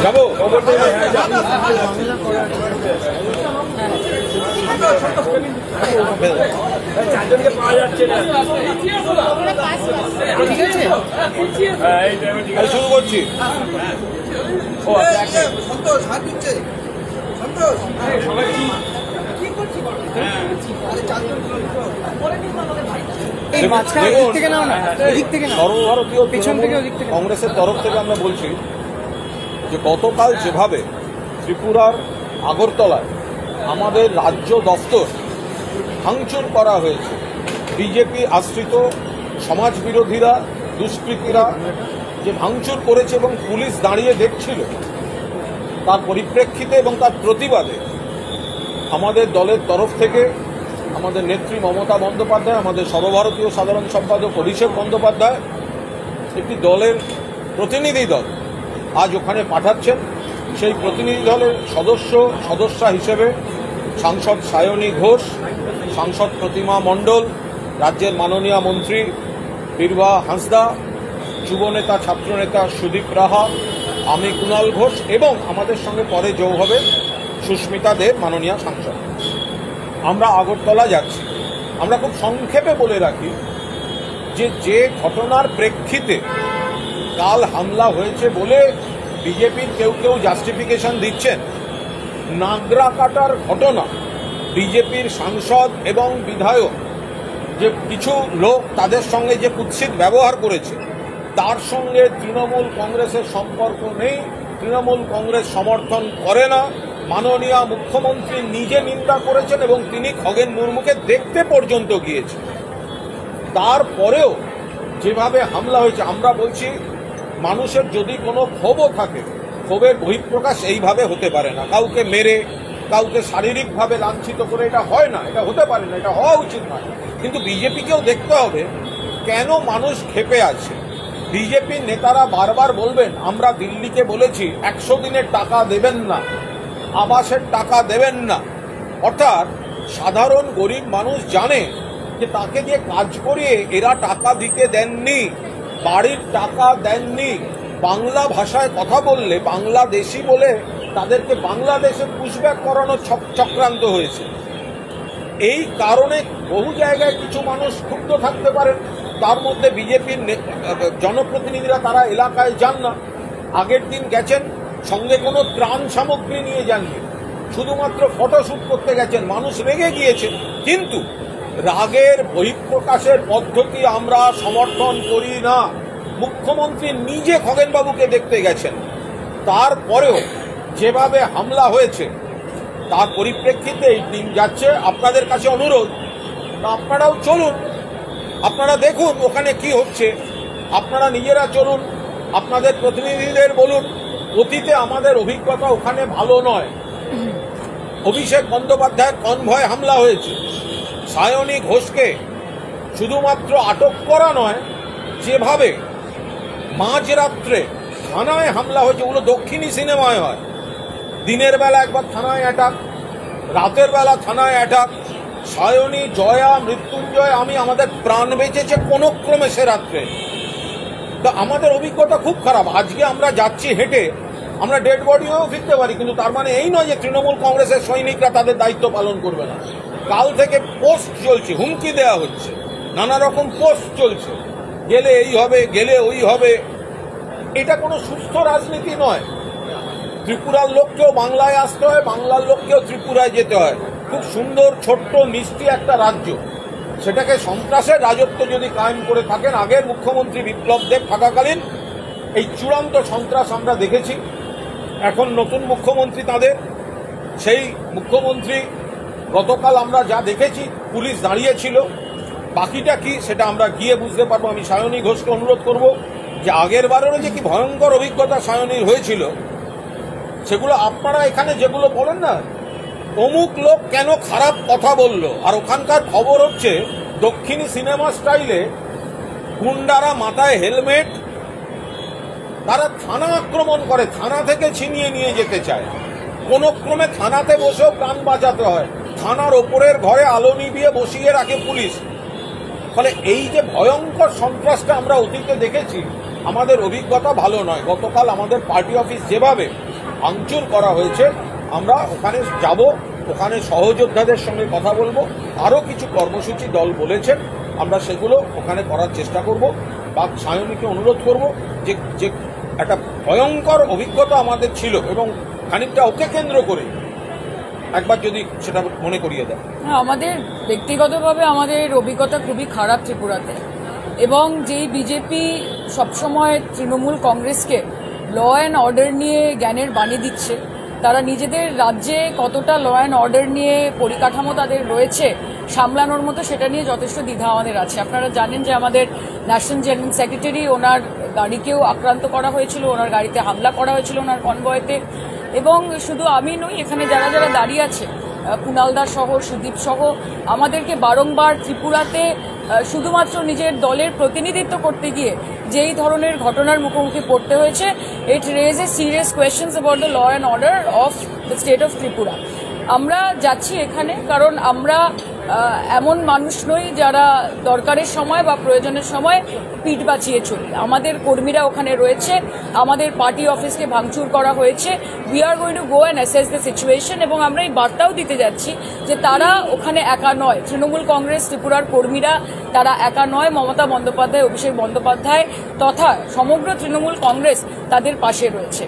যাবো চারজনকে পাওয়া যাচ্ছে না। শুরু করছি। সন্তোষ হাত দিচ্ছে, সন্তোষ সর্বভারতীয় কংগ্রেসের তরফ থেকে আমরা বলছি যে গতকাল যেভাবে ত্রিপুরার আগরতলায় আমাদের রাজ্য দফতর ভাঙচুর করা হয়েছে, বিজেপি আশ্রিত সমাজ বিরোধীরা, দুষ্কৃতীরা যে ভাঙচুর করেছে এবং পুলিশ দাঁড়িয়ে দেখছিল, তার পরিপ্রেক্ষিতে এবং তার প্রতিবাদে আমাদের দলের তরফ থেকে আমাদের নেত্রী মমতা বন্দ্যোপাধ্যায়, আমাদের সর্বভারতীয় সাধারণ সম্পাদক অভিষেক বন্দ্যোপাধ্যায় একটি দলের প্রতিনিধি দল আজ ওখানে পাঠাচ্ছেন। সেই প্রতিনিধি দলের সদস্যা হিসেবে সাংসদ সায়নী ঘোষ, সাংসদ প্রতিমা মণ্ডল, রাজ্যের মাননীয় মন্ত্রী বীরভা হাঁসদা, যুবনেতা ছাত্রনেতা সুদীপ রাহা, আমি কুণাল ঘোষ এবং আমাদের সঙ্গে পরে যোগ হবে সুস্মিতা দেব, মাননীয় সাংসদ। আমরা আগরতলা যাচ্ছি। আমরা খুব সংক্ষেপে বলে রাখি যে ঘটনার প্রেক্ষিতে কাল হামলা হয়েছে বলে বিজেপির কেউ জাস্টিফিকেশন দিচ্ছেন। নাগরা কাটার ঘটনা, বিজেপির সাংসদ এবং বিধায়ক যে কিছু লোক তাদের সঙ্গে যে কুৎসিত ব্যবহার করেছে, তার সঙ্গে তৃণমূল কংগ্রেসের সম্পর্ক নেই, তৃণমূল কংগ্রেস সমর্থন করে না। মাননীয় মুখ্যমন্ত্রী নিজে নিন্দা করেছেন এবং তিনি খগেন মুর্মুকে দেখতে পর্যন্ত গিয়েছেন। তারপরেও যেভাবে হামলা হয়েছে, আমরা বলছি মানুষের যদি কোনো ক্ষোভও থাকে, ক্ষোভের বহিঃপ্রকাশ এইভাবে হতে পারে না। কাউকে মেরে, কাউকে শারীরিকভাবে লাঞ্ছিত করে এটা হয় না, এটা হতে পারে না, এটা হওয়া উচিত নয়। কিন্তু বিজেপিকেও দেখতে হবে কেন মানুষ ক্ষেপে আছে। বিজেপির নেতারা বারবার বলবেন আমরা দিল্লিকে বলেছি 100 দিনের টাকা দেবেন না, আবাসের টাকা দেবেন না। অর্থাৎ সাধারণ গরিব মানুষ জানে যে তাকে দিয়ে কাজ করিয়ে এরা টাকা দিতে দেননি, বাড়ির টাকা দেননি। বাংলা ভাষায় কথা বললে বাংলাদেশি বলে তাদেরকে বাংলাদেশে পুশব্যাক করানোর চক্রান্ত হয়েছে। এই কারণে বহু জায়গায় কিছু মানুষ ক্ষুব্ধ থাকতে পারেন। তার মধ্যে বিজেপির জনপ্রতিনিধিরা তারা এলাকায় যান না। আগের দিন গেছেন, সঙ্গে কোনো ত্রাণ সামগ্রী নিয়ে যাননি, শুধুমাত্র ফটোশ্যুট করতে গেছেন। মানুষ রেগে গিয়েছে, কিন্তু রাগের বহিঃপ্রকাশের পদ্ধতি আমরা সমর্থন করি না। মুখ্যমন্ত্রী নিজে খগেনবাবুকে দেখতে গেছেন, তারপরেও যেভাবে হামলা হয়েছে তার পরিপ্রেক্ষিতে এই টিম যাচ্ছে। আপনাদের কাছে অনুরোধ, আপনারাও চলুন, আপনারা দেখুন ওখানে কি হচ্ছে, আপনারা নিজেরা চলুন, আপনাদের প্রতিনিধিদের বলুন। অতীতে আমাদের অভিজ্ঞতা ওখানে ভালো নয়। অভিষেক বন্দ্যোপাধ্যায়ের কনভয় হামলা হয়েছে, সায়নী ঘোষকে শুধুমাত্র আটক করা নয়, যেভাবে মাঝরাত্রে থানায় হামলা হয়েছে, ওগুলো দক্ষিণী সিনেমায় হয়। দিনের বেলা একবার থানায় অ্যাটাক, রাতের বেলা থানায় অ্যাটাক। সায়নী, জয়া, মৃত্যুঞ্জয়, আমাদের প্রাণ বেঁচেছে কোনো ক্রমে সে রাত্রে। তো আমাদের অভিজ্ঞতা খুব খারাপ। আজকে আমরা যাচ্ছি হেঁটে, আমরা ডেড বডিও ফিরতে পারি, কিন্তু তার মানে এই নয় যে তৃণমূল কংগ্রেসের সৈনিকরা তাদের দায়িত্ব পালন করবে না। কাল থেকে পোস্ট চলছে, হুমকি দেওয়া হচ্ছে, নানা রকম পোস্ট চলছে, গেলে এই হবে, গেলে ওই হবে। এটা কোনো সুস্থ রাজনীতি নয়। ত্রিপুরার লোককেও বাংলায় আসতে হয়, বাংলার লোককেও ত্রিপুরায় যেতে হয়। খুব সুন্দর, ছোট্ট, মিষ্টি একটা রাজ্য, সেটাকে সন্ত্রাসের রাজত্ব যদি কায়েম করে থাকেন, আগের মুখ্যমন্ত্রী বিপ্লব দেব থাকাকালীন এই চূড়ান্ত সন্ত্রাস আমরা দেখেছি। এখন নতুন মুখ্যমন্ত্রী তাদের, সেই মুখ্যমন্ত্রী গতকাল আমরা যা দেখেছি, পুলিশ দাঁড়িয়েছিল, বাকিটা কি সেটা আমরা গিয়ে বুঝতে পারবো। আমি সায়নী ঘোষকে অনুরোধ করব যে আগের বারেরও যে কি ভয়ঙ্কর অভিজ্ঞতা সায়নীর হয়েছিল, সেগুলো আপনারা এখানে যেগুলো বলেন না, অমুক লোক কেন খারাপ কথা বলল, আর ওখানকার খবর হচ্ছে দক্ষিণী সিনেমা স্টাইলে গুন্ডারা মাথায় হেলমেট, তারা থানা আক্রমণ করে, থানা থেকে ছিনিয়ে নিয়ে যেতে চায়। কোন ক্রমে থানাতে বসেও প্রাণ বাঁচাতে হয়, থানার ওপরের ঘরে আলো নিভিয়ে বসিয়ে রাখে পুলিশ। ফলে এই যে ভয়ঙ্কর সন্ত্রাসটা আমরা অতীতে দেখেছি, আমাদের অভিজ্ঞতা ভালো নয়। গতকাল আমাদের পার্টি অফিস যেভাবে ভাঙচুর করা হয়েছে, আমরা ওখানে যাব, ওখানে সহযোদ্ধাদের সঙ্গে কথা বলবো। আরও কিছু কর্মসূচি দল বলেছেন, আমরা সেগুলো ওখানে করার চেষ্টা করব। বা সায়নীকে অনুরোধ করব যে যে একটা ভয়ঙ্কর অভিজ্ঞতা আমাদের ছিল এবং খানিকটা ওকে কেন্দ্র করে একবার যদি সেটা মনে করিয়ে দেয়। আমাদের ব্যক্তিগতভাবে আমাদের অভিজ্ঞতা খুবই খারাপ ত্রিপুরাতে, এবং যেই বিজেপি সবসময় তৃণমূল কংগ্রেসকে ল অ্যান্ড অর্ডার নিয়ে জ্ঞানের বাণী দিচ্ছে, তারা নিজেদের রাজ্যে কতটা ল অ্যান্ড অর্ডার নিয়ে পরিকাঠামো তাদের রয়েছে সামলানোর মতো, সেটা নিয়ে যথেষ্ট দ্বিধা আমাদের আছে। আপনারা জানেন যে আমাদের ন্যাশনাল জেনারেল সেক্রেটারি, ওনার গাড়িকেও আক্রান্ত করা হয়েছিল, ওনার গাড়িতে হামলা করা হয়েছিল ওনার কনভয়েতে। এবং শুধু আমি নই, এখানে যারা যারা দাঁড়িয়ে আছে, কুণালদা সহ, সুদীপ সহ, আমাদেরকে বারংবার ত্রিপুরাতে শুধুমাত্র নিজের দলের প্রতিনিধিত্ব করতে গিয়ে যেই ধরনের ঘটনার মুখোমুখি পড়তে হয়েছে, it raises serious questions about the law and order of the state of Tripura. আমরা যাচ্ছি এখানে কারণ আমরা এমন মানুষ নই যারা দরকারের সময় বা প্রয়োজনের সময় পিঠ বাঁচিয়ে চলি। আমাদের কর্মীরা ওখানে রয়েছে, আমাদের পার্টি অফিসকে ভাঙচুর করা হয়েছে। We are going to go and assess the situation, এবং আমরা এই বার্তাও দিতে যাচ্ছি যে তারা ওখানে একা নয়। তৃণমূল কংগ্রেস ত্রিপুরার কর্মীরা তারা একা নয়। মমতা বন্দ্যোপাধ্যায়, অভিষেক বন্দ্যোপাধ্যায় তথা সমগ্র তৃণমূল কংগ্রেস তাদের পাশে রয়েছে।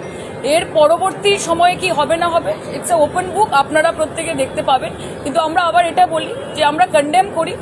এর পরবর্তী সময়ে কি হবে না হবে, ইটস এ ওপেন বুক, আপনারা প্রত্যেকে দেখতে পাবেন। কিন্তু আমরা আবার এটা বলি যে আমরা কন্ডেম করি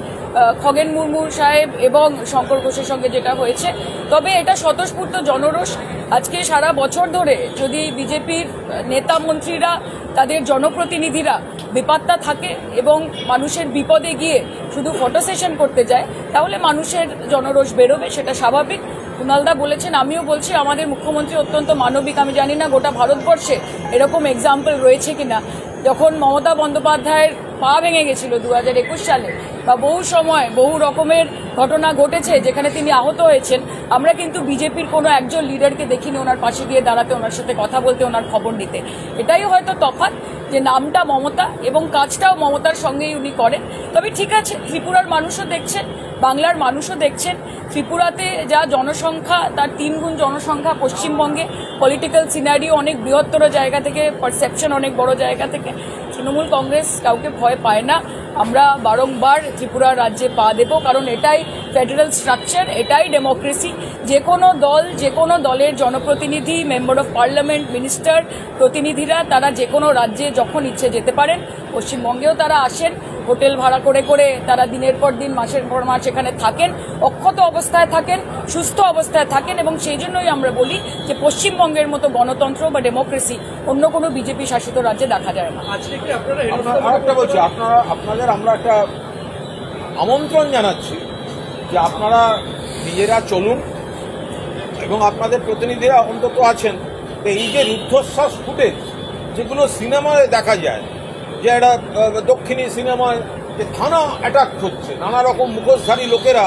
খগেন মুর্মু সাহেব এবং শঙ্কর ঘোষের সঙ্গে যেটা হয়েছে, তবে এটা স্বতঃস্ফূর্ত জনরোষ। আজকে সারা বছর ধরে যদি বিজেপির নেতা মন্ত্রীরা, তাদের জনপ্রতিনিধিরা বেপাত্তা থাকে এবং মানুষের বিপদে গিয়ে শুধু ফটো সেশন করতে যায়, তাহলে মানুষের জনরোষ বেরোবে, সেটা স্বাভাবিক। কুণালদা বলেছেন, আমিও বলছি, আমাদের মুখ্যমন্ত্রী অত্যন্ত মানবিক। আমি জানি না গোটা ভারতবর্ষে এরকম এক্সাম্পল রয়েছে কিনা। যখন মমতা বন্দ্যোপাধ্যায়ের পা ভেঙে গেছিল 2021 সালে, বা বহু সময় বহু রকমের ঘটনা ঘটেছে যেখানে তিনি আহত হয়েছেন, আমরা কিন্তু বিজেপির কোনো একজন লিডারকে দেখিনি ওনার পাশে গিয়ে দাঁড়াতে, ওনার সাথে কথা বলতে, ওনার খবর নিতে। এটাই হয়তো তফাৎ, যে নামটা মমতা এবং কাজটাও মমতার সঙ্গেই উনি করেন। তবে ঠিক আছে, ত্রিপুরার মানুষও দেখছেন, বাংলার মানুষও দেখছেন, ত্রিপুরাতে যা জনসংখ্যা তার 3 গুণ জনসংখ্যা পশ্চিমবঙ্গে। পলিটিক্যাল সিনারিও অনেক বৃহত্তর জায়গা থেকে, পারসেপশন অনেক বড় জায়গা থেকে। তৃণমূল কংগ্রেস কাউকে ভয় পায় না। আমরা বারংবার ত্রিপুরা রাজ্যে পা দেব, কারণ এটাই ফেডারেল স্ট্রাকচার, এটাই ডেমোক্রেসি। যে কোনো দল, যে কোনো দলের জনপ্রতিনিধি, মেম্বার অফ পার্লামেন্ট, মিনিস্টার, প্রতিনিধিরা তারা যে কোনো রাজ্যে যখন ইচ্ছে যেতে পারেন। পশ্চিমবঙ্গেও তারা আসেন, হোটেল ভাড়া করে করে তারা দিনের পর দিন, মাসের পর মাস এখানে থাকেন, অক্ষত অবস্থায় থাকেন, সুস্থ অবস্থায় থাকেন। এবং সেই জন্যই আমরা বলি যে পশ্চিমবঙ্গের মতো গণতন্ত্র বা ডেমোক্রেসি অন্য কোনো বিজেপি শাসিত রাজ্যে দেখা যায় না। আরেকটা বলছি, আপনাদের আমরা একটা আমন্ত্রণ জানাচ্ছি যে আপনারা নিজেরা চলুন এবং আপনাদের প্রতিনিধিরা অন্তত আছেন। তো এই যে রুদ্ধশ্বাস ফুটেজ যেগুলো সিনেমায় দেখা যায়, যে একটা দক্ষিণী সিনেমায় যে থানা অ্যাটাক হচ্ছে, নানা রকম মুখোশধারী লোকেরা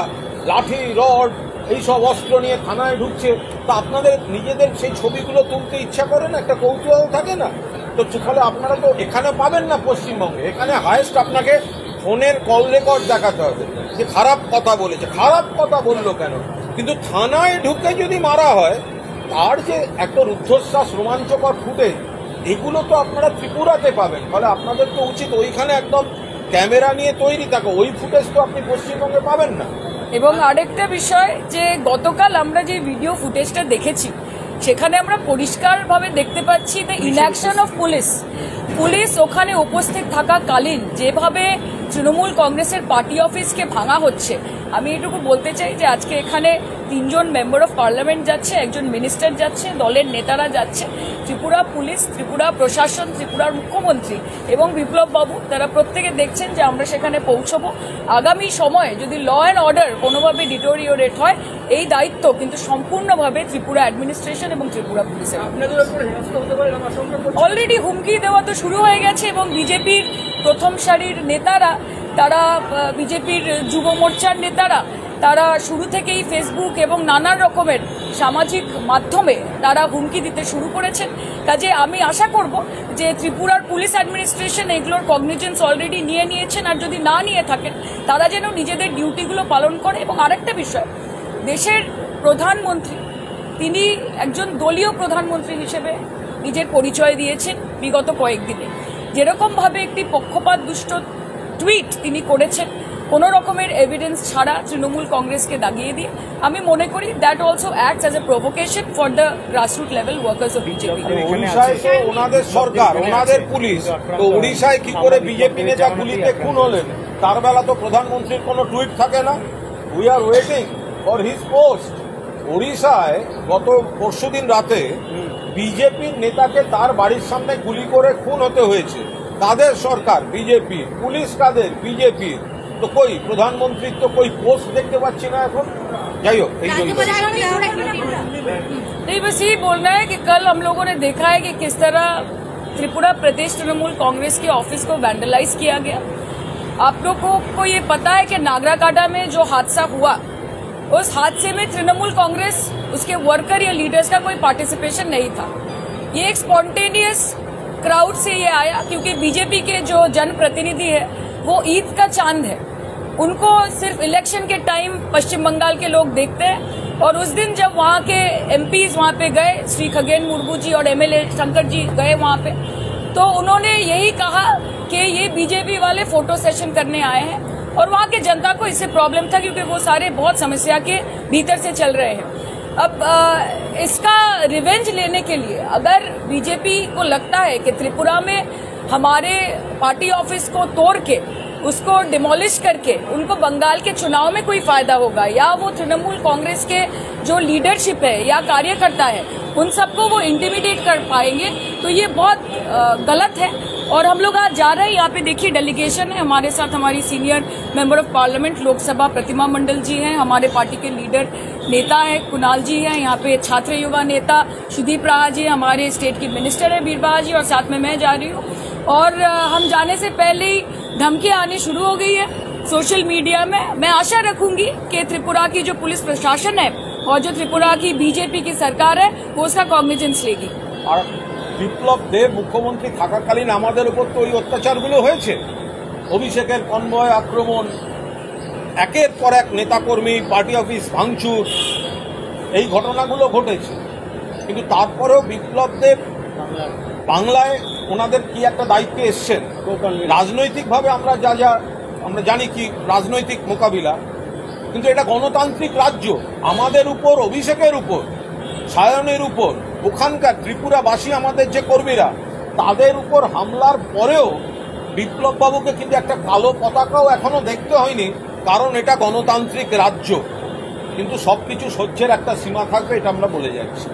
লাঠি, রড, এইসব অস্ত্র নিয়ে থানায় ঢুকছে, তা আপনাদের নিজেদের সেই ছবিগুলো তুলতে ইচ্ছা করে না? একটা কৌতূহল থাকে না? তো ফলে আপনারা তো এখানে পাবেন না পশ্চিমবঙ্গে। এখানে হায়েস্ট আপনাকে ফোনের কল রেকর্ড দেখাতে হবে যে খারাপ কথা বলেছে। খারাপ কথা বললো কেন? কিন্তু থানায় ঢুকে যদি মারা হয়, তার যে একটা রুদ্ধশ্বাস রোমাঞ্চকর ফুটেজ, এগুলো তো আপনারা ত্রিপুরাতে পাবেন। ফলে আপনাদের তো উচিত ওইখানে একদম ক্যামেরা নিয়ে তৈরি থাকো, ওই ফুটেজ তো আপনি পশ্চিমবঙ্গে পাবেন না। এবং আরেকটা বিষয়, যে গতকাল আমরা যে ভিডিও ফুটেজটা দেখেছি, সেখানে আমরা পরিষ্কারভাবে দেখতে পাচ্ছি দ্য ইনঅ্যাকশন অফ পুলিশ ওখানে উপস্থিত থাকাকালীন যেভাবে তৃণমূল কংগ্রেসের পার্টি অফিসকে ভাঙা হচ্ছে। আমি এটুকু বলতে চাই যে আজকে এখানে 3 জন মেম্বার অফ পার্লামেন্ট যাচ্ছে, একজন মিনিস্টার যাচ্ছে, দলের নেতারা যাচ্ছে। ত্রিপুরা পুলিশ, ত্রিপুরা প্রশাসন, ত্রিপুরার মুখ্যমন্ত্রী এবং বিপ্লব বাবু, তারা প্রত্যেকে দেখছেন যে আমরা সেখানে পৌঁছবো। আগামী সময়ে যদি ল অ্যান্ড অর্ডার কোনোভাবে ডিটোরিওরেট হয়, এই দায়িত্ব কিন্তু সম্পূর্ণভাবে ত্রিপুরা অ্যাডমিনিস্ট্রেশন এবং ত্রিপুরা পুলিশের। অলরেডি হুমকি দেওয়া তো শুরু হয়ে গেছে, এবং বিজেপির প্রথম সারির নেতারা, তারা বিজেপির যুব মোর্চার নেতারা, তারা শুরু থেকেই ফেসবুক এবং নানা রকমের সামাজিক মাধ্যমে তারা হুমকি দিতে শুরু করেছেন। কাজে আমি আশা করব যে ত্রিপুরার পুলিশ অ্যাডমিনিস্ট্রেশন এগুলোর কগনিজেন্স অলরেডি নিয়ে নিয়েছেন, আর যদি না নিয়ে থাকেন তারা যেন নিজেদের ডিউটিগুলো পালন করে। এবং আরেকটা বিষয়, দেশের প্রধানমন্ত্রী তিনি একজন দলীয় প্রধানমন্ত্রী হিসেবে নিজের পরিচয় দিয়েছেন বিগত কয়েকদিনে। যেরকম ভাবে একটি পক্ষপাত দুষ্ট টুইট তিনি করেছেন কোনো রকমের এভিডেন্স ছাড়া তৃণমূল কংগ্রেসকে দাগিয়ে দিয়ে, আমি মনে করি that also acts as a provocation for the grassroot level workers of BJP. উড়িষ্যায় তো ওনাদের সরকার, ওনাদের পুলিশ, তো উড়িষ্যায় কি করে বিজেপি নেতা গুলিতে খুন হলেন তার বেলা তো প্রধানমন্ত্রীর কোনো টুইট থাকে না। We are waiting for his post. উড়িষ্যায় গত পরশুদিন রাতে বিজেপির নেতাকে তার বাড়ির সামনে গুলি করে খুন হতে হয়েছে। কাদের সরকার? বিজেপি। পুলিশ কাদের? বিজেপির। তো কই প্রধানমন্ত্রীর তো কই পোস্ট দেখতে পাচ্ছি না এখন। যাই হোক, এই জন্য नहीं, बस यही बोलना है कि कल हम लोगों ने देखा है कि किस तरह त्रिपुरा प्रदेश तृणमूल कांग्रेस के ऑफिस को वैंडलाइज किया गया। आप लोगों को ये पता है कि नागराकाटा में जो हादसा हुआ, उस हादसे में तृणमूल कांग्रेस, उसके वर्कर या लीडर्स का कोई पार्टिसिपेशन नहीं था। ये एक स्पॉन्टेनियस क्राउड से ये आया क्योंकि बीजेपी के जो जनप्रतिनिधि है वो ईद का चांद है। उनको सिर्फ इलेक्शन के टाइम पश्चिम बंगाल के लोग देखते हैं, और उस दिन जब वहाँ के एमपीज वहाँ पे गए, श्री खगेन मुर्मू जी और एमएलए शंकर जी गए वहाँ पे, तो उन्होंने यही कहा कि ये बीजेपी वाले फोटो सेशन करने आए हैं, और वहाँ के जनता को इससे प्रॉब्लम था क्योंकि वो सारे बहुत समस्या के भीतर से चल रहे हैं। अब इसका रिवेंज लेने के लिए अगर बीजेपी को लगता है कि त्रिपुरा में हमारे पार्टी ऑफिस को तोड़ के, उसको डिमोलिश करके उनको बंगाल के चुनाव में कोई फायदा होगा, या वो तृणमूल कांग्रेस के जो लीडरशिप है या कार्यकर्ता है उन सबको वो इंटिमिडेट कर पाएंगे, तो ये बहुत गलत है। और हम लोग आज जा रहे हैं, यहाँ पे देखिए डेलीगेशन है हमारे साथ, हमारी senior member of parliament Lok Sabha Pratima Mondal ji हैं, हमारे पार्टी के लीडर नेता है कुणाल जी हैं, यहाँ पे छात्र युवा नेता सुदीप राहा जी, हमारे स्टेट की मिनिस्टर है बीरबहा जी, और साथ में मैं जा रही हूँ। और हम जाने से पहले ही धमकियां आनी शुरू हो गई है सोशल मीडिया में। मैं आशा रखूंगी कि त्रिपुरा की जो पुलिस प्रशासन है और जो त्रिपुरा की बीजेपी की सरकार है वो उसका कॉग्निजेंस लेगी। আর বিপ্লব দেব মুখ্যমন্ত্রী থাকাকালীন আমাদের উপর তো ওই অত্যাচারগুলো হয়েছে। অভিষেকের কনভয় আক্রমণ, একের পর এক নেতাকর্মী, পার্টি অফিস ভাঙচুর, এই ঘটনাগুলো ঘটেছে। কিন্তু তারপরেও বিপ্লব দেব বাংলায় ওনাদের কি একটা দায়িত্বে এসছেন। রাজনৈতিকভাবে আমরা আমরা জানি কি রাজনৈতিক মোকাবিলা, কিন্তু এটা গণতান্ত্রিক রাজ্য। আমাদের উপর, অভিষেকের উপর, সায়নের উপর, ওখানকার ত্রিপুরাবাসী আমাদের যে কর্মীরা, তাদের উপর হামলার পরেও বিপ্লব বাবুকে কিন্তু একটা কালো পতাকাও এখনো দেখতে হয়নি, কারণ এটা গণতান্ত্রিক রাজ্য। কিন্তু সবকিছু সহ্যের একটা সীমা থাকবে, এটা আমরা বলে যাচ্ছি।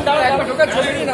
দাঁড়ান, ঢোকার ছবি নিন।